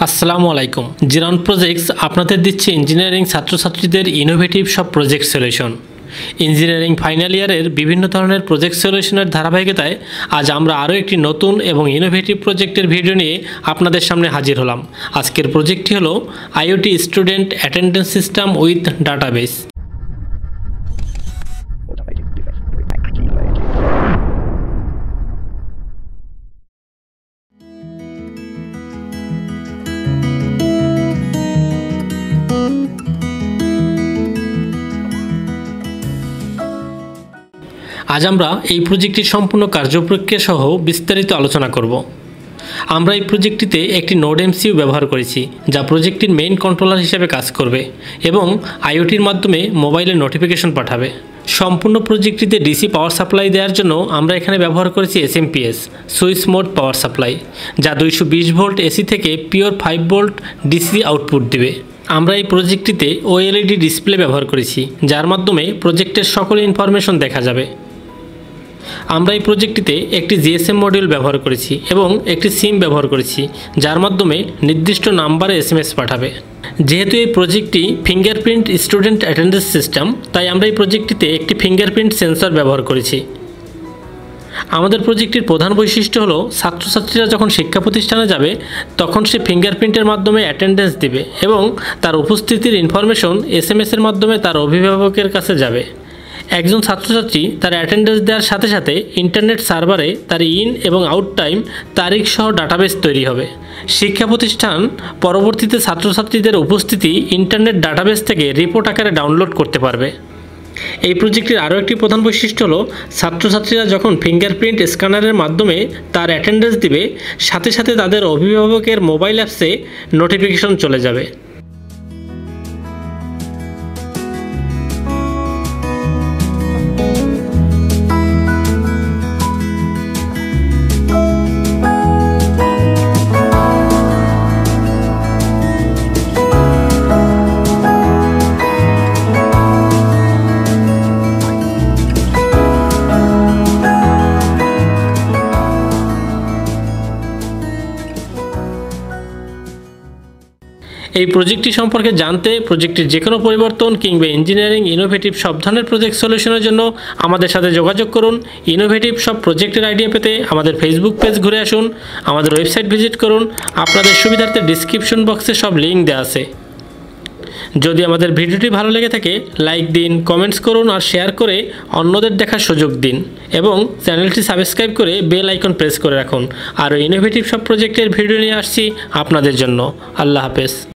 আসসালামু আলাইকুম। ZerOne projects আপনাদের দিচ্ছে ইঞ্জিনিয়ারিং ছাত্রছাত্রীদের ইনোভেটিভ সব প্রজেক্ট সলিউশন। ইঞ্জিনিয়ারিং ফাইনাল ইয়ারের বিভিন্ন ধরনের প্রজেক্ট সলিউশনের ধারাবাহিকতায় আজ আমরা আরও একটি নতুন এবং ইনোভেটিভ প্রজেক্টের ভিডিও নিয়ে আপনাদের সামনে হাজির হলাম। আজকের প্রজেক্টটি হলো IoT student attendance system with database. আজ আমরা এই প্রজেক্টটির সম্পূর্ণ কার্যপ্রক্রিয়া সহ বিস্তারিত আলোচনা করব। আমরা এই প্রজেক্টটিতে একটি নোড এমসিইউ ব্যবহার করেছি, যা প্রজেক্টটির মেইন কন্ট্রোলার হিসেবে কাজ করবে এবং আইওটির মাধ্যমে মোবাইলে নোটিফিকেশন পাঠাবে। সম্পূর্ণ প্রজেক্টটিতে ডিসি পাওয়ার সাপ্লাই দেওয়ার জন্য আমরা এখানে ব্যবহার করেছি SMPS switch mode power supply, যা 220 ভোল্ট এসি থেকে পিওর 5 ভোল্ট ডিসি আউটপুট দেবে। আমরা এই প্রজেক্টটিতে ওএলইডি ডিসপ্লে ব্যবহার করেছি, যার মাধ্যমে প্রজেক্টের সকল ইনফরমেশন দেখা যাবে। আমরা এই প্রজেক্টটিতে একটি জিএসএম মডিউল ব্যবহার করেছি এবং একটি সিম ব্যবহার করেছি, যার মাধ্যমে নির্দিষ্ট নাম্বারে এসএমএস পাঠাবে। যেহেতু এই প্রজেক্টটি ফিঙ্গারপ্রিন্ট স্টুডেন্ট অ্যাটেন্ডেন্স সিস্টেম, তাই আমরা এই প্রজেক্টটিতে একটি ফিঙ্গারপ্রিন্ট সেন্সর ব্যবহার করেছি। আমাদের প্রজেক্টটির প্রধান বৈশিষ্ট্য হলো ছাত্রছাত্রীরা যখন শিক্ষা প্রতিষ্ঠানে যাবে তখন সে ফিঙ্গারপ্রিন্টের মাধ্যমে অ্যাটেন্ডেন্স দিবে এবং তার উপস্থিতির ইনফরমেশন এসএমএসের মাধ্যমে তার অভিভাবকের কাছে যাবে। একজন ছাত্রছাত্রী তার অ্যাটেন্ডেন্স দেওয়ার সাথে সাথে ইন্টারনেট সার্ভারে তার ইন এবং আউট টাইম তারিখ সহ ডাটাবেস তৈরি হবে। শিক্ষা প্রতিষ্ঠান পরবর্তীতে ছাত্রছাত্রীদের উপস্থিতি ইন্টারনেট ডাটাবেস থেকে রিপোর্ট আকারে ডাউনলোড করতে পারবে। এই প্রজেক্টটির আরও একটি প্রধান বৈশিষ্ট্য হলো ছাত্রছাত্রীরা যখন ফিঙ্গারপ্রিন্ট স্ক্যানারের মাধ্যমে তার অ্যাটেন্ডেন্স দিবে, সাথে সাথে তাদের অভিভাবকের মোবাইল অ্যাপসে নোটিফিকেশন চলে যাবে। এই প্রজেক্টটি সম্পর্কে জানতে, প্রজেক্টের যে কোনো পরিবর্তন কিংবা ইঞ্জিনিয়ারিং ইনোভেটিভ সব ধরনের প্রজেক্ট সলিউশনের জন্য আমাদের সাথে যোগাযোগ করুন। ইনোভেটিভ সব প্রজেক্টের আইডিয়া পেতে আমাদের ফেসবুক পেজ ঘুরে আসুন, আমাদের ওয়েবসাইট ভিজিট করুন। আপনাদের সুবিধার্থে ডিসক্রিপশন বক্সে সব লিঙ্ক দেওয়া আছে। যদি আমাদের ভিডিওটি ভালো লেগে থাকে লাইক দিন, কমেন্টস করুন আর শেয়ার করে অন্যদের দেখার সুযোগ দিন এবং চ্যানেলটি সাবস্ক্রাইব করে বেল আইকন প্রেস করে রাখুন। আর ইনোভেটিভ সব প্রজেক্টের ভিডিও নিয়ে আসছি আপনাদের জন্য। আল্লাহ হাফেজ।